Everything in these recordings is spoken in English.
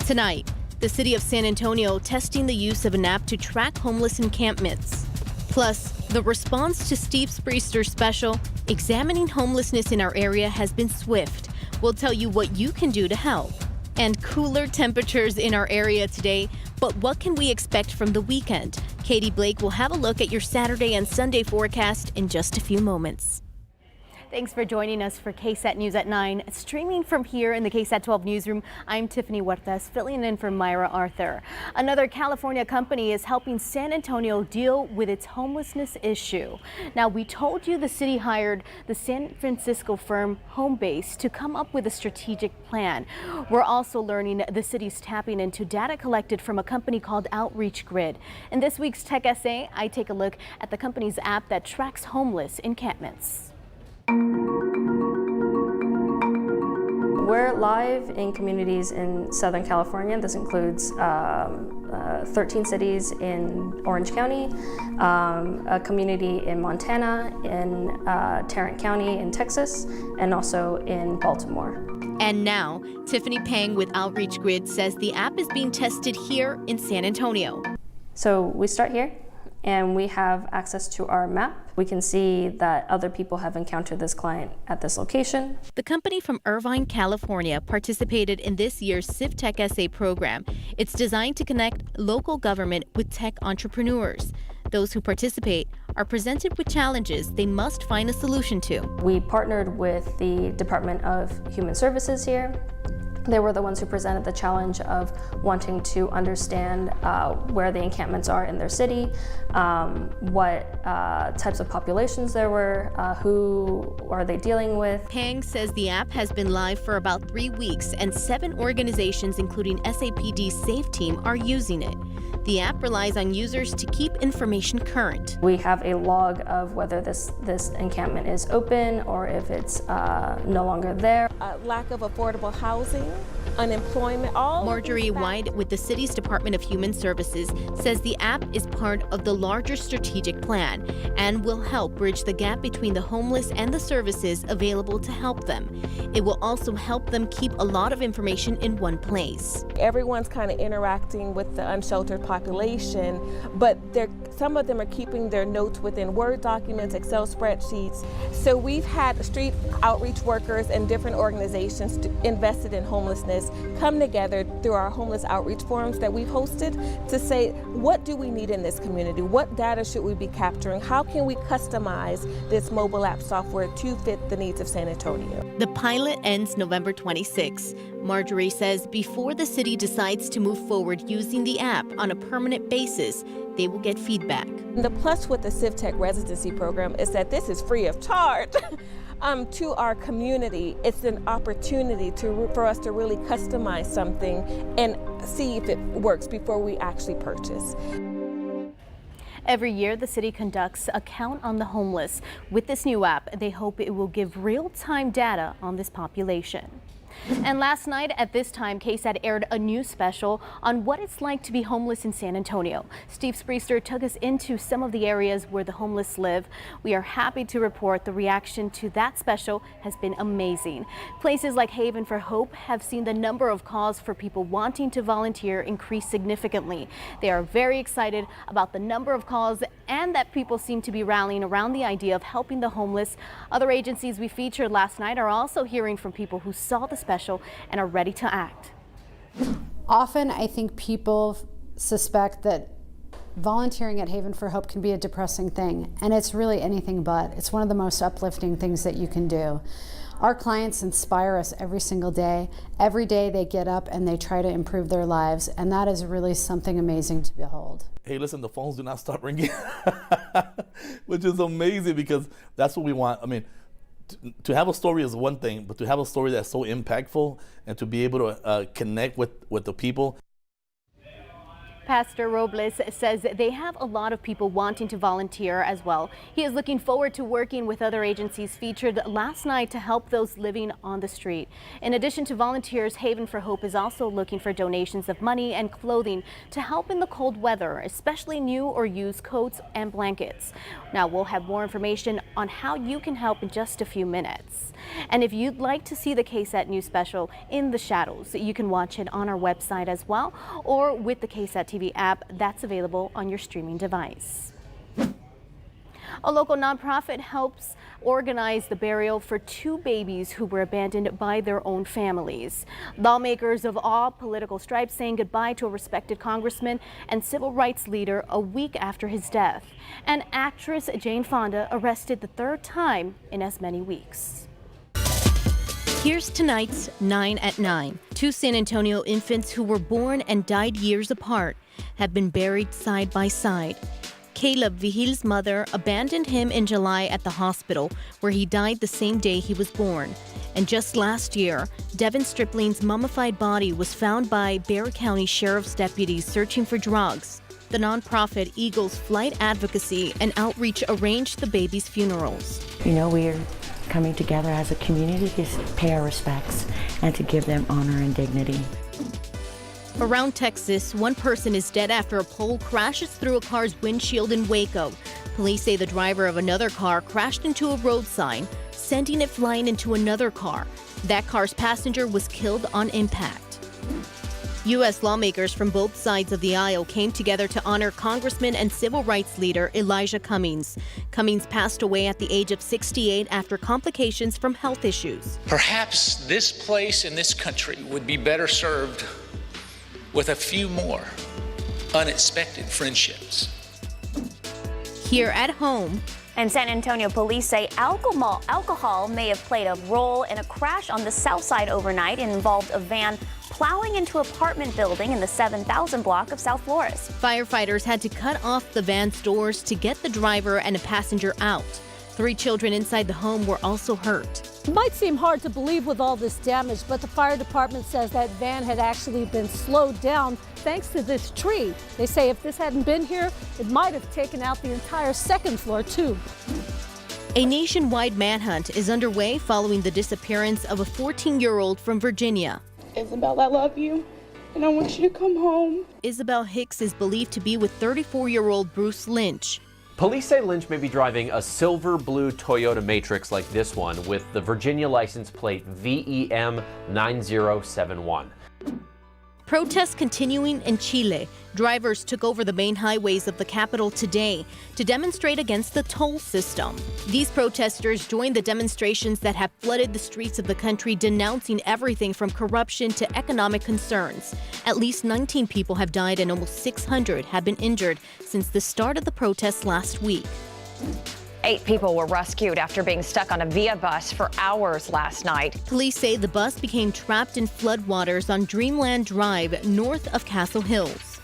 Tonight, the city of San Antonio testing the use of an app to track homeless encampments. Plus, the response to Steve Spreester's special, Examining Homelessness in Our Area, has been swift. We'll tell you what you can do to help. And cooler temperatures in our area today, but what can we expect from the weekend? Katie Blake will have a look at your Saturday and Sunday forecast in just a few moments. Thanks for joining us for KSAT News at 9. Streaming from here in the KSAT 12 newsroom, I'm Tiffany Huertas, filling in for Myra Arthur. Another California company is helping San Antonio deal with its homelessness issue. Now, we told you the city hired the San Francisco firm Homebase to come up with a strategic plan. We're also learning the city's tapping into data collected from a company called Outreach Grid. In this week's Tech Essay, I take a look at the company's app that tracks homeless encampments. We're live in communities in Southern California. This includes 13 cities in Orange County, a community in Montana, in Tarrant County in Texas, and also in Baltimore. And now, Tiffany Pang with Outreach Grid says the app is being tested here in San Antonio. So we start here, and we have access to our map. We can see that other people have encountered this client at this location. The company from Irvine, California participated in this year's Civ Tech Essay program. It's designed to connect local government with tech entrepreneurs. Those who participate are presented with challenges they must find a solution to. We partnered with the Department of Human Services here. They were the ones who presented the challenge of wanting to understand where the encampments are in their city, what types of populations there were, who are they dealing with. Pang says the app has been live for about 3 weeks and 7 organizations, including SAPD Safe Team, are using it. The app relies on users to keep information current. We have a log of whether this encampment is open or if it's no longer there. Lack of affordable housing, unemployment, all. Marjorie White with the city's Department of Human Services says the app is part of the larger strategic plan and will help bridge the gap between the homeless and the services available to help them. It will also help them keep a lot of information in one place. Everyone's kind of interacting with the unsheltered population, but some of them are keeping their notes within Word documents, Excel spreadsheets. So we've had street outreach workers and different organizations invested in homelessness come together through our homeless outreach forums that we've hosted to say, what do we need in this community? What data should we be capturing? How can we customize this mobile app software to fit the needs of San Antonio? The pilot ends November 26. Marjorie says before the city decides to move forward using the app on a permanent basis, they will get feedback. The plus with the Civ Tech residency program is that this is free of charge. To our community, it's an opportunity for us to really customize something and see if it works before we actually purchase. Every year, the city conducts a count on the homeless. With this new app, they hope it will give real-time data on this population. And last night at this time, KSAT aired a new special on what it's like to be homeless in San Antonio. Steve Spreester took us into some of the areas where the homeless live. We are happy to report the reaction to that special has been amazing. Places like Haven for Hope have seen the number of calls for people wanting to volunteer increase significantly. They are very excited about the number of calls and that people seem to be rallying around the idea of helping the homeless. Other agencies we featured last night are also hearing from people who saw the special and are ready to act. Often I think people suspect that volunteering at Haven for Hope can be a depressing thing, and it's really anything but. It's one of the most uplifting things that you can do. Our clients inspire us every single day. Every day they get up and they try to improve their lives, and that is really something amazing to behold. Hey, listen, the phones do not stop ringing, which is amazing because that's what we want. I mean, to have a story is one thing, but to have a story that's so impactful and to be able to connect with the people. Pastor Robles says they have a lot of people wanting to volunteer as well. He is looking forward to working with other agencies featured last night to help those living on the street. In addition to volunteers, Haven for Hope is also looking for donations of money and clothing to help in the cold weather, especially new or used coats and blankets. Now we'll have more information on how you can help in just a few minutes. And if you'd like to see the KSAT news special In the Shadows, you can watch it on our website as well, or with the KSAT TV app that's available on your streaming device. A local nonprofit helps organize the burial for 2 babies who were abandoned by their own families. Lawmakers of all political stripes saying goodbye to a respected congressman and civil rights leader a week after his death. And actress Jane Fonda arrested the 3rd time in as many weeks. Here's tonight's 9 at 9. 2 San Antonio infants who were born and died years apart have been buried side by side. Caleb Vigil's mother abandoned him in July at the hospital, where he died the same day he was born. And just last year, Devin Stripling's mummified body was found by Bexar County Sheriff's deputies searching for drugs. The nonprofit Eagles Flight Advocacy and Outreach arranged the babies' funerals. You know, we're coming together as a community to pay our respects and to give them honor and dignity. Around Texas, 1 person is dead after a pole crashes through a car's windshield in Waco. Police say the driver of another car crashed into a road sign, sending it flying into another car. That car's passenger was killed on impact. U.S. lawmakers from both sides of the aisle came together to honor Congressman and civil rights leader Elijah Cummings. Cummings passed away at the age of 68 after complications from health issues. Perhaps this place in this country would be better served with a few more unexpected friendships. Here at home, And San Antonio police say alcohol may have played a role in a crash on the south side overnight. It involved a van plowing into an apartment building in the 7000 block of South Flores. Firefighters had to cut off the van's doors to get the driver and a passenger out. 3 children inside the home were also hurt. It might seem hard to believe with all this damage, but the fire department says that van had actually been slowed down thanks to this tree. They say if this hadn't been here, it might have taken out the entire 2nd floor too. A nationwide manhunt is underway following the disappearance of a 14-year-old from Virginia. Isabel, I love you, and I want you to come home. Isabel Hicks is believed to be with 34-year-old Bruce Lynch. Police say Lynch may be driving a silver-blue Toyota Matrix like this one with the Virginia license plate VEM 9071. Protests continuing in Chile. Drivers took over the main highways of the capital today to demonstrate against the toll system. These protesters joined the demonstrations that have flooded the streets of the country, denouncing everything from corruption to economic concerns. At least 19 people have died and almost 600 have been injured since the start of the protests last week. 8 people were rescued after being stuck on a Via bus for hours last night. Police say the bus became trapped in floodwaters on Dreamland Drive, north of Castle Hills.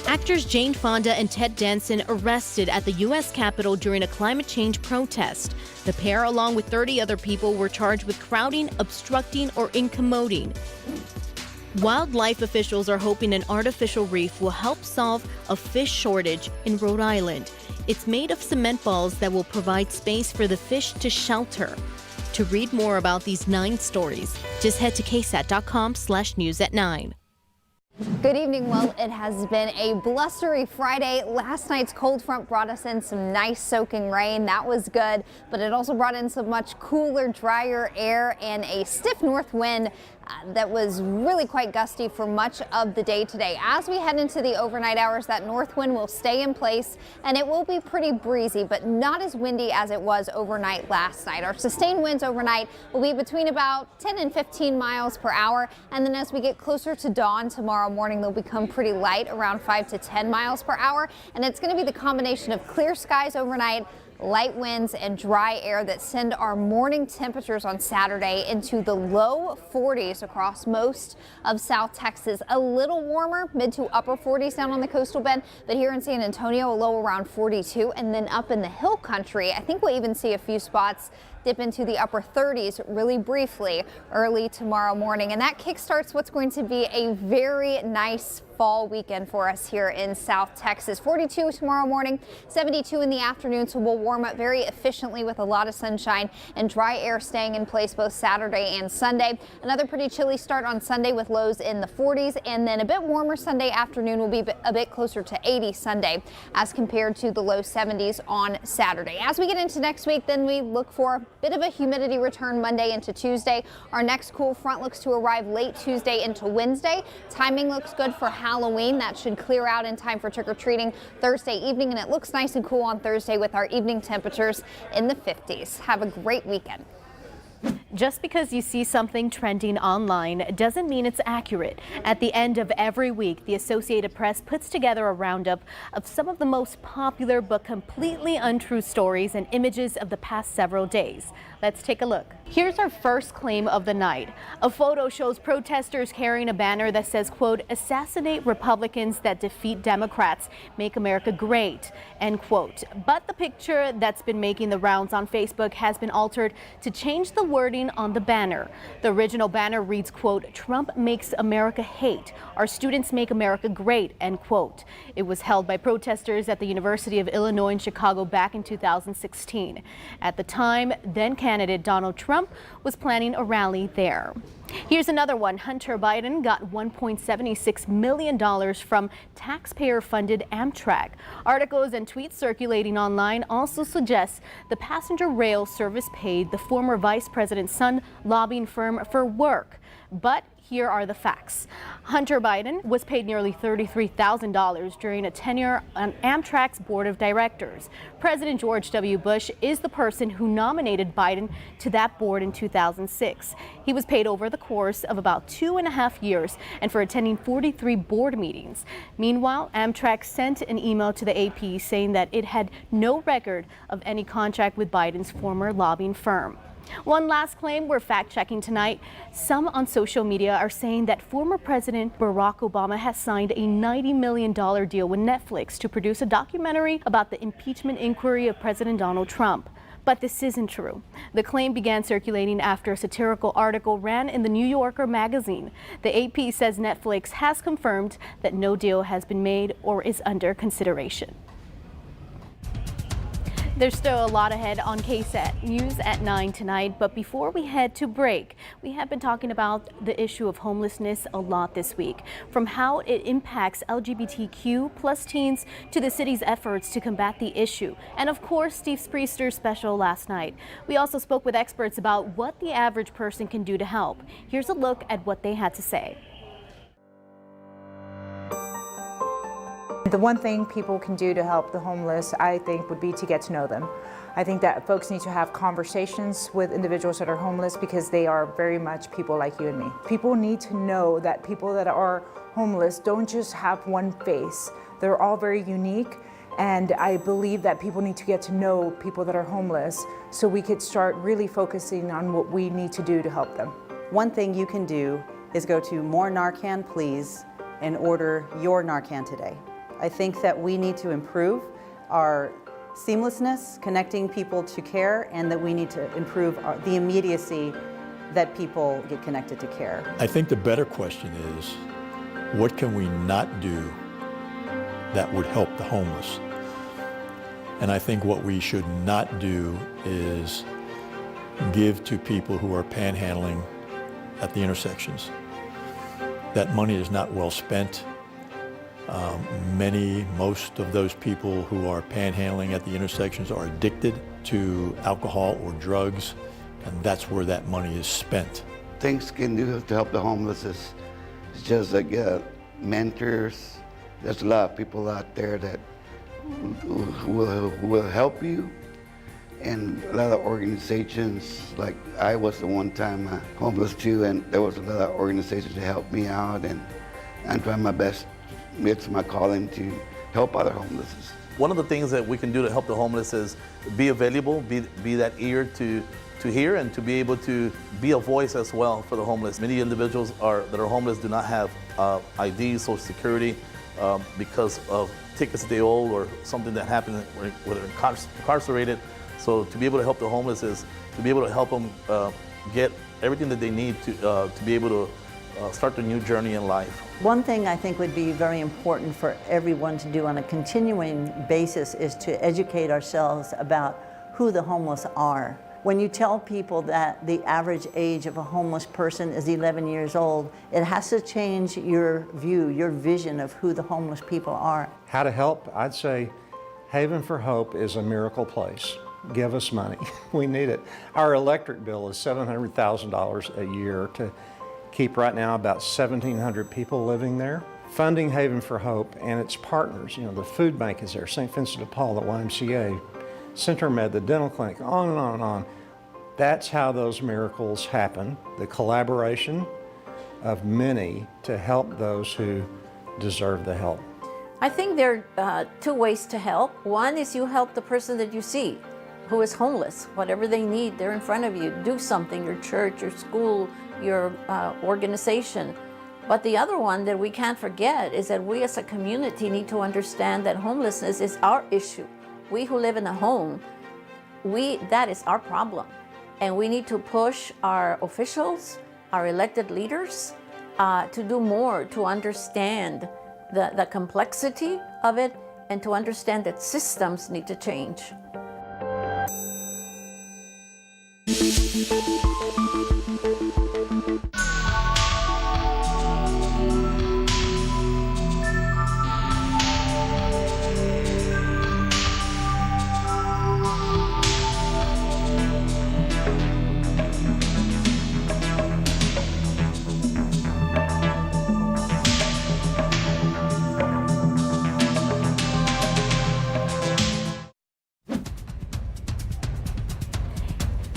Actors Jane Fonda and Ted Danson arrested at the U.S. Capitol during a climate change protest. The pair, along with 30 other people, were charged with crowding, obstructing, or incommoding. Wildlife officials are hoping an artificial reef will help solve a fish shortage in Rhode Island. It's made of cement balls that will provide space for the fish to shelter. To read more about these 9 stories, just head to ksat.com/news@9. Good evening. Well, it has been a blustery Friday. Last night's cold front brought us in some nice soaking rain. That was good, but it also brought in some much cooler, drier air and a stiff north wind that was really quite gusty for much of the day today. As we head into the overnight hours, that north wind will stay in place and it will be pretty breezy, but not as windy as it was overnight last night. Our sustained winds overnight will be between about 10 and 15 miles per hour. And then as we get closer to dawn tomorrow morning, they'll become pretty light, around 5 to 10 miles per hour. And it's going to be the combination of clear skies overnight, light winds and dry air that send our morning temperatures on Saturday into the low 40s across most of South Texas. A little warmer, mid to upper 40s down on the coastal bend, but here in San Antonio, a low around 42, and then up in the hill country, I think we'll even see a few spots dip into the upper 30s really briefly early tomorrow morning. And that kickstarts what's going to be a very nice fall weekend for us here in South Texas. 42 tomorrow morning, 72 in the afternoon, so we'll warm up very efficiently with a lot of sunshine and dry air staying in place both Saturday and Sunday. Another pretty chilly start on Sunday with lows in the 40s, and then a bit warmer Sunday afternoon. Will be a bit closer to 80 Sunday as compared to the low 70s on Saturday. As we get into next week, then we look for a bit of a humidity return Monday into Tuesday. Our next cool front looks to arrive late Tuesday into Wednesday. Timing looks good for Halloween. That should clear out in time for trick-or-treating Thursday evening, and it looks nice and cool on Thursday with our evening temperatures in the 50s. Have a great weekend. Just because you see something trending online doesn't mean it's accurate. At the end of every week, the Associated Press puts together a roundup of some of the most popular but completely untrue stories and images of the past several days. Let's take a look. Here's our first claim of the night. A photo shows protesters carrying a banner that says, quote, "Assassinate Republicans that defeat Democrats, make America great," end quote. But the picture that's been making the rounds on Facebook has been altered to change the wording on the banner. The original banner reads, quote, "Trump makes America hate. Our students make America great," end quote. It was held by protesters at the University of Illinois in Chicago back in 2016. At the time, then candidate Donald Trump was planning a rally there. Here's another one. Hunter Biden got $1.76 million from taxpayer-funded Amtrak. Articles and tweets circulating online also suggest the passenger rail service paid the former vice president's son lobbying firm for work. But here are the facts. Hunter Biden was paid nearly $33,000 during a tenure on Amtrak's board of directors. President George W. Bush is the person who nominated Biden to that board in 2006. He was paid over the course of about 2.5 years and for attending 43 board meetings. Meanwhile, Amtrak sent an email to the AP saying that it had no record of any contract with Biden's former lobbying firm. One last claim we're fact-checking tonight. Some on social media are saying that former President Barack Obama has signed a $90 million deal with Netflix to produce a documentary about the impeachment inquiry of President Donald Trump. But this isn't true. The claim began circulating after a satirical article ran in the New Yorker magazine. The AP says Netflix has confirmed that no deal has been made or is under consideration. There's still a lot ahead on KSAT News at 9 tonight, but before we head to break, we have been talking about the issue of homelessness a lot this week, from how it impacts LGBTQ plus teens to the city's efforts to combat the issue, and of course Steve Spriester's special last night. We also spoke with experts about what the average person can do to help. Here's a look at what they had to say. The one thing people can do to help the homeless, I think, would be to get to know them. I think that folks need to have conversations with individuals that are homeless because they are very much people like you and me. People need to know that people that are homeless don't just have one face. They're all very unique, and I believe that people need to get to know people that are homeless so we could start really focusing on what we need to do to help them. One thing you can do is go to More Narcan Please and order your Narcan today. I think that we need to improve our seamlessness, connecting people to care, and that we need to improve the immediacy that people get connected to care. I think the better question is, what can we not do that would help the homeless? And I think what we should not do is give to people who are panhandling at the intersections. That money is not well spent. Most of those people who are panhandling at the intersections are addicted to alcohol or drugs, and that's where that money is spent. Things can do to help the homeless is just like mentors. There's a lot of people out there that will help you, and a lot of organizations, like I was at one time homeless too, and there was a lot of organizations to help me out, and I'm trying my best. It's my calling to help other homeless. One of the things that we can do to help the homeless is be available, be that ear to hear, and to be able to be a voice as well for the homeless. Many individuals that are homeless do not have ID, Social Security, because of tickets they owe or something that happened when they're incarcerated. So to be able to help the homeless is to be able to help them get everything that they need to be able to start a new journey in life. One thing I think would be very important for everyone to do on a continuing basis is to educate ourselves about who the homeless are. When you tell people that the average age of a homeless person is 11 years old, it has to change your view, your vision of who the homeless people are. How to help? I'd say Haven for Hope is a miracle place. Give us money. We need it. Our electric bill is $700,000 a year to keep right now about 1,700 people living there. Funding Haven for Hope and its partners, you know, the food bank is there, St. Vincent de Paul, the YMCA, CenterMed, the dental clinic, on and on and on. That's how those miracles happen, the collaboration of many to help those who deserve the help. I think there are two ways to help. One is you help the person that you see who is homeless. Whatever they need, they're in front of you. Do something, your church, your school, your organization. But the other one that we can't forget is that we as a community need to understand that homelessness is our issue. We who live in a home, that is our problem. And we need to push our officials, our elected leaders, to do more to understand the complexity of it and to understand that systems need to change.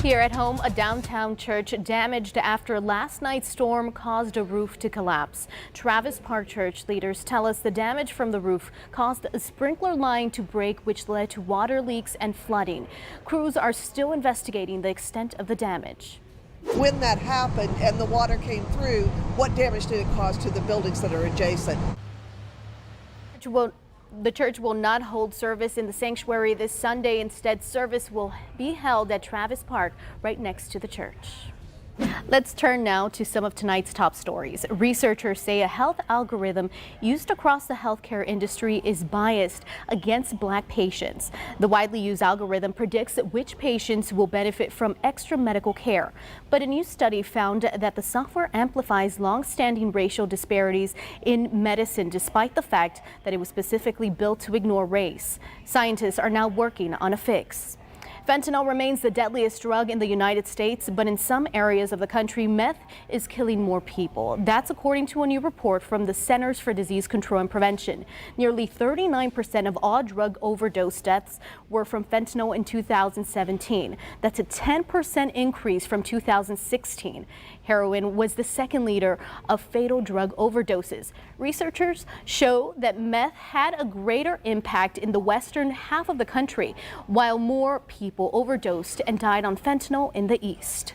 Here at home, a downtown church damaged after last night's storm caused a roof to collapse. Travis Park Church leaders tell us the damage from the roof caused a sprinkler line to break, which led to water leaks and flooding. Crews are still investigating the extent of the damage. When that happened and the water came through, what damage did it cause to the buildings that are adjacent? The church will not hold service in the sanctuary this Sunday. Instead, service will be held at Travis Park, right next to the church. Let's turn now to some of tonight's top stories. Researchers say a health algorithm used across the healthcare industry is biased against Black patients. The widely used algorithm predicts which patients will benefit from extra medical care. But a new study found that the software amplifies long-standing racial disparities in medicine, despite the fact that it was specifically built to ignore race. Scientists are now working on a fix. Fentanyl remains the deadliest drug in the United States, but in some areas of the country, meth is killing more people. That's according to a new report from the Centers for Disease Control and Prevention. Nearly 39% of all drug overdose deaths were from fentanyl in 2017. That's a 10% increase from 2016. Heroin was the second leader of fatal drug overdoses. Researchers show that meth had a greater impact in the western half of the country, while more people overdosed and died on fentanyl in the east.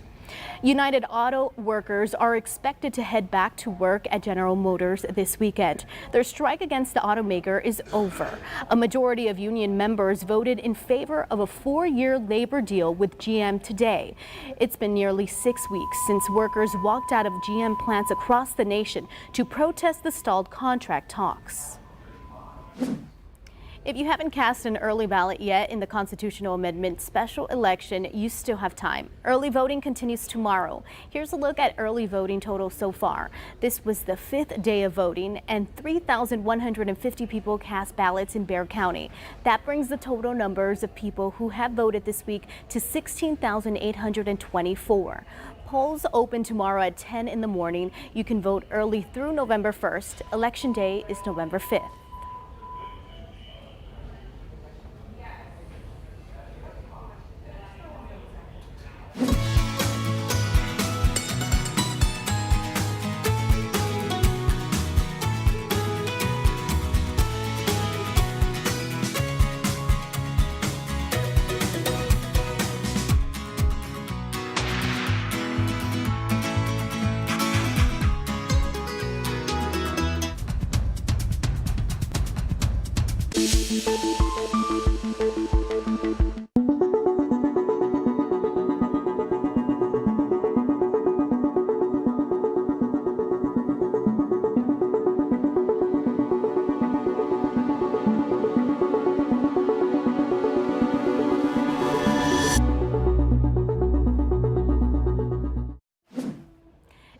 United Auto workers are expected to head back to work at General Motors this weekend. Their strike against the automaker is over. A majority of union members voted in favor of a 4-year labor deal with GM today. It's been nearly 6 weeks since workers walked out of GM plants across the nation to protest the stalled contract talks. If you haven't cast an early ballot yet in the constitutional amendment special election, you still have time. Early voting continues tomorrow. Here's a look at early voting totals so far. This was the 5th day of voting, and 3,150 people cast ballots in Bexar County. That brings the total numbers of people who have voted this week to 16,824. Polls open tomorrow at 10 in the morning. You can vote early through November 1st. Election day is November 5th.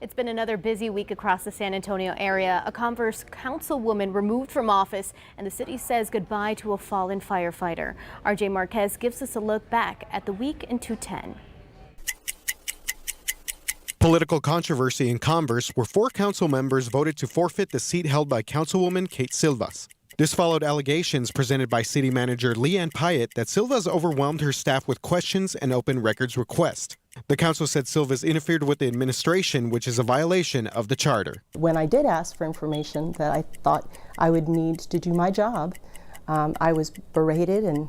It's been another busy week across the San Antonio area. A Converse councilwoman removed from office, and the city says goodbye to a fallen firefighter. RJ Marquez gives us a look back at the week in 210. Political controversy in Converse, where 4 council members voted to forfeit the seat held by Councilwoman Kate Silvas. This followed allegations presented by City Manager Leanne Pyatt that Silvas overwhelmed her staff with questions and open records requests. The council said Silvas interfered with the administration, which is a violation of the charter. When I did ask for information that I thought I would need to do my job, I was berated and,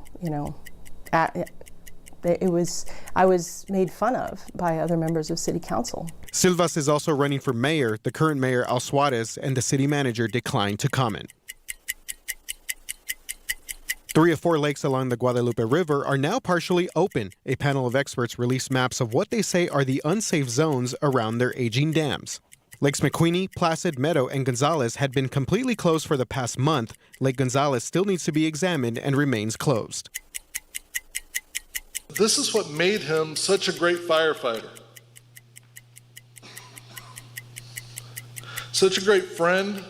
I was made fun of by other members of City Council. Silvas is also running for mayor. The current mayor, Al Suarez, and the city manager declined to comment. 3 of 4 lakes along the Guadalupe River are now partially open. A panel of experts released maps of what they say are the unsafe zones around their aging dams. Lakes McQueenie, Placid, Meadow, and Gonzales had been completely closed for the past month. Lake Gonzales still needs to be examined and remains closed. This is what made him such a great firefighter. Such a great friend,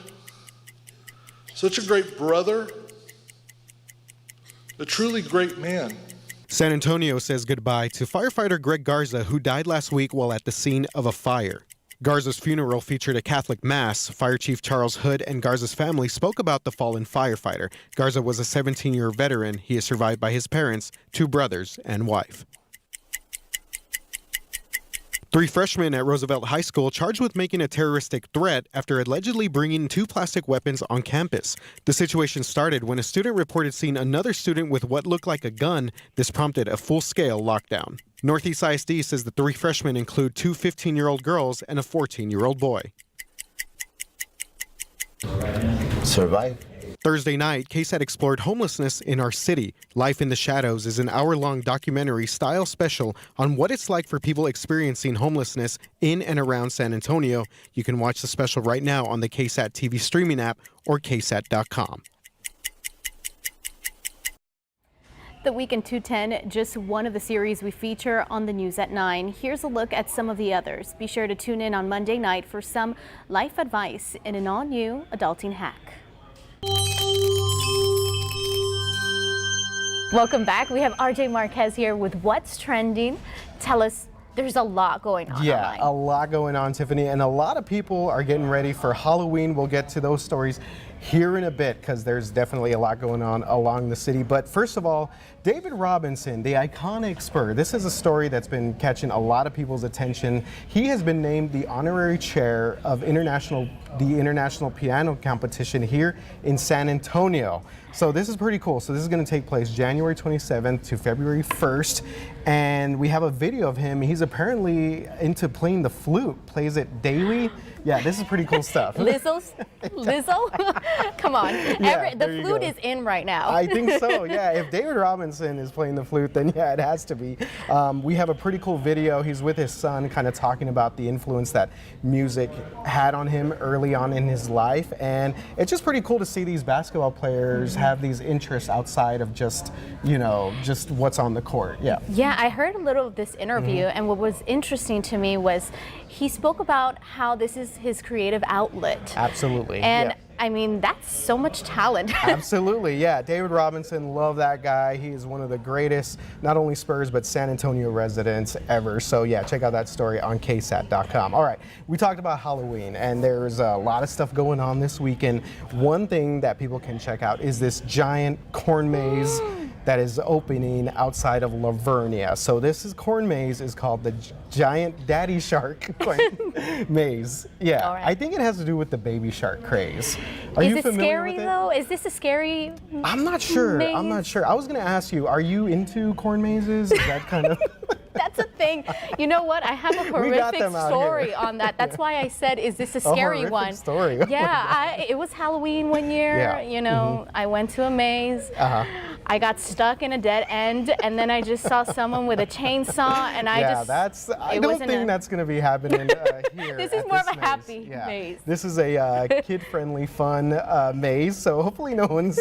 such a great brother, a truly great man. San Antonio says goodbye to firefighter Greg Garza, who died last week while at the scene of a fire. Garza's funeral featured a Catholic mass. Fire Chief Charles Hood and Garza's family spoke about the fallen firefighter. Garza was a 17-year veteran. He is survived by his parents, 2 brothers, and wife. 3 freshmen at Roosevelt High School charged with making a terroristic threat after allegedly bringing 2 plastic weapons on campus. The situation started when a student reported seeing another student with what looked like a gun. This prompted a full-scale lockdown. Northeast ISD says the 3 freshmen include 2 15-year-old girls and a 14-year-old boy. Survive. Thursday night, KSAT explored homelessness in our city. Life in the Shadows is an hour-long documentary-style special on what it's like for people experiencing homelessness in and around San Antonio. You can watch the special right now on the KSAT TV streaming app or KSAT.com. The Week in 210, just one of the series we feature on the news at 9. Here's a look at some of the others. Be sure to tune in on Monday night for some life advice in an all-new adulting hack. Welcome back. We have RJ Marquez here with What's Trending. Tell us, there's a lot going on. Yeah, online. a lot going on, Tiffany, and a lot of people are getting ready for Halloween. We'll get to those stories here in a bit because there's definitely a lot going on along the city. But first of all, David Robinson, the iconic Spur. This is a story that's been catching a lot of people's attention. He has been named the honorary chair of the International Piano Competition here in San Antonio. So this is pretty cool. So this is going to take place January 27th to February 1st. And we have a video of him. He's apparently into playing the flute, plays it daily. Yeah, this is pretty cool stuff. Lizzo? Come on. Yeah, the flute is in right now. I think so, yeah. If David Robinson is playing the flute, then yeah, it has to be. We have a pretty cool video. He's with his son kind of talking about the influence that music had on him early on in his life. And it's just pretty cool to see these basketball players have these interests outside of just, just what's on the court. Yeah. Yeah, I heard a little of this interview, and what was interesting to me was he spoke about how this is his creative outlet. Absolutely. And yeah. I mean, that's so much talent. Absolutely, yeah. David Robinson, love that guy. He is one of the greatest, not only Spurs, but San Antonio residents ever. So yeah, check out that story on KSAT.com. All right, we talked about Halloween, and there's a lot of stuff going on this weekend. One thing that people can check out is this giant corn maze that is opening outside of Lavernia. So this corn maze is called the Giant Daddy Shark Maze. Yeah, right. I think it has to do with the baby shark craze. Are you familiar with it? Is it scary though? Is this a scary I'm not sure. maze? I'm not sure. I was going to ask you, are you into corn mazes? Is that kind of... That's a thing. You know what? I have a horrific story on that. That's why I said, is this a scary one? Story. Yeah, it was Halloween one year. Yeah. I went to a maze. I got stuck in a dead end, and then I just saw someone with a chainsaw, and I don't think that's going to be happening here. This is more of a happy maze. This is a kid-friendly, fun maze, so hopefully no one's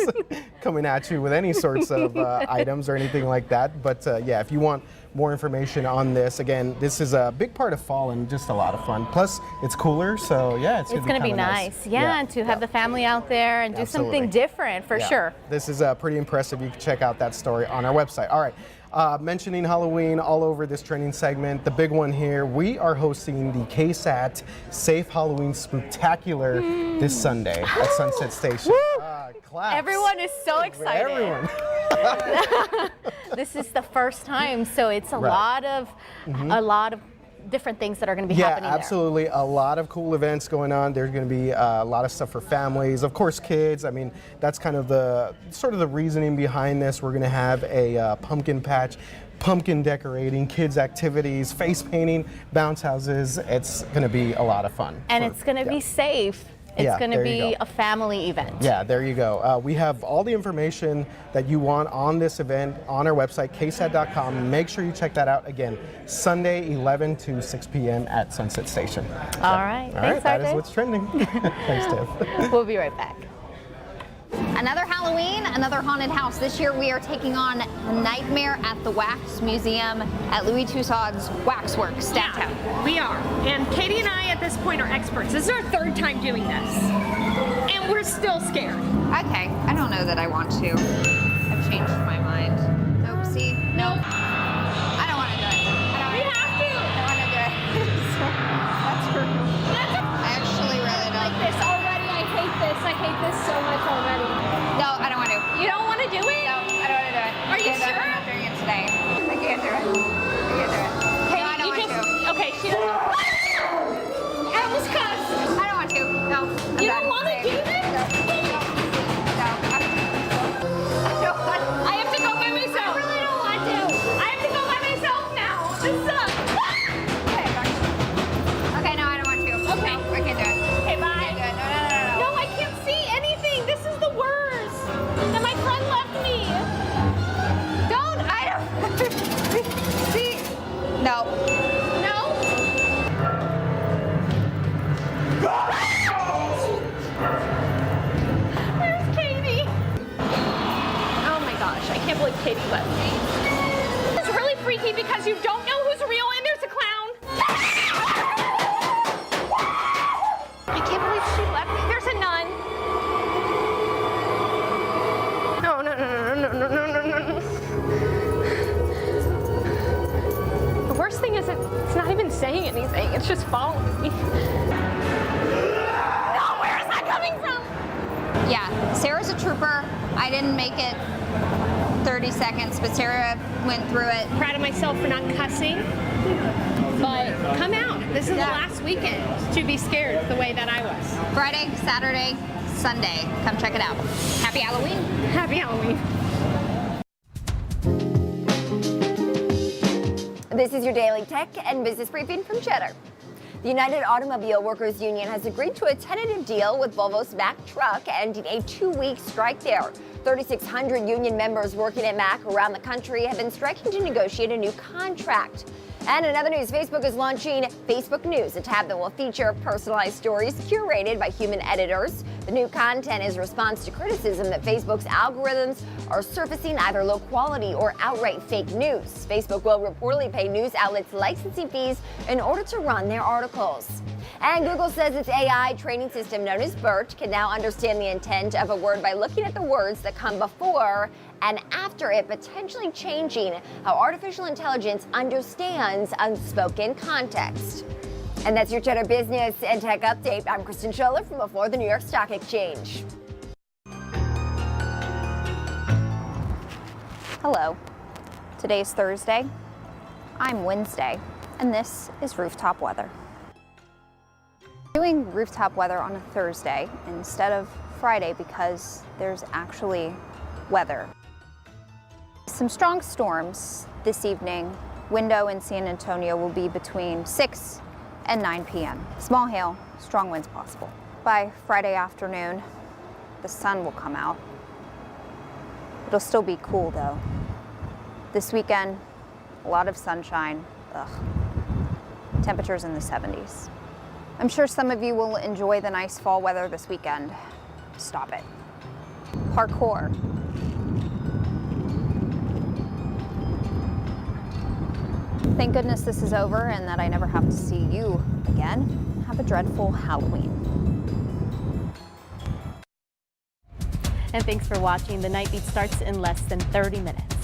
coming at you with any sorts of items or anything like that. But yeah, if you want more information on this. Again, this is a big part of fall and just a lot of fun. Plus, it's cooler, so yeah, it's going to be nice. Yeah, and to have the family out there and do something different for sure. This is pretty impressive. You can check out that story on our website. All right. Mentioning Halloween all over this trending segment, the big one here, we are hosting the KSAT Safe Halloween Spooktacular this Sunday at Sunset Station. Everyone is so excited. Everyone. This is the first time, so it's a lot of different things that are going to be happening there. Yeah, absolutely. A lot of cool events going on. There's going to be a lot of stuff for families, of course, kids. I mean, that's kind of the reasoning behind this. We're going to have a pumpkin patch, pumpkin decorating, kids activities, face painting, bounce houses. It's going to be a lot of fun. And it's going to be safe. It's going to be a family event. Yeah, there you go. We have all the information that you want on this event on our website, KSAT.com. Make sure you check that out. Again, Sunday, 11 to 6 p.m. at Sunset Station. All right. Thanks, that is what's trending. Thanks, Tiff. We'll be right back. Another Halloween, another haunted house. This year we are taking on Nightmare at the Wax Museum at Louis Tussauds Waxworks downtown. Yeah, we are. And Katie and I at this point are experts. This is our third time doing this. And we're still scared. Okay, I don't know that I want to. I've changed my mind. Nope, see? Nope. I don't want to do it. We have to. I want to do it. That's rude. I actually really don't. Like this already. I hate this. I hate this so much already. No, I don't want to. You don't want to do it? No, I don't want to do it. Are you sure? I'm not doing it today. I can't do it. I can't do it. Okay, no, I don't want to. Okay, she doesn't. I almost cussed. I don't want to. No. You don't want to do this? I have to go by myself. I really don't want to. I have to go by myself now. This sucks. Okay, no, I don't want to. Okay. No, I can't do it. Okay, bye. I can't do it. No. No, I can't see anything. This is the worst. And my friend left me. Don't. I don't. See? No. No? Where's Katie? Oh my gosh, I can't believe Katie left me. It's really freaky because you don't know who's real and there's a clown. I can't believe she left me. There's a nun. No, no, no, no, no, no, no, no, no. The worst thing is it's not even saying anything. It's just following me. No, where is that coming from? Yeah, Sarah's a trooper. I didn't make it 30 seconds, but Sarah went through it. Proud of myself for not cussing. But come out. This is the last weekend to be scared the way that I was. Friday, Saturday, Sunday. Come check it out. Happy Halloween. Happy Halloween. This is your daily tech and business briefing from Cheddar. The United Automobile Workers Union has agreed to a tentative deal with Volvo's Mack Truck, ending a 2-week strike there. 3,600 union members working at Mack around the country have been striking to negotiate a new contract. And in other news, Facebook is launching Facebook News, a tab that will feature personalized stories curated by human editors. The new content is a response to criticism that Facebook's algorithms are surfacing either low quality or outright fake news. Facebook will reportedly pay news outlets licensing fees in order to run their articles. And Google says its AI training system known as BERT can now understand the intent of a word by looking at the words that come before and after it, potentially changing how artificial intelligence understands unspoken context. And that's your Cheddar Business and Tech Update. I'm Kristen Scholler from before the New York Stock Exchange. Hello. Today's Thursday. I'm Wednesday, and this is rooftop weather. Doing rooftop weather on a Thursday instead of Friday because there's actually weather. Some strong storms this evening. Window in San Antonio will be between 6 and 9 p.m. Small hail, strong winds possible. By Friday afternoon, the sun will come out. It'll still be cool though. This weekend, a lot of sunshine. Temperatures in the 70s. I'm sure some of you will enjoy the nice fall weather this weekend. Stop it. Parkour. Thank goodness this is over and that I never have to see you again. Have a dreadful Halloween. And thanks for watching. The Night Beat starts in less than 30 minutes.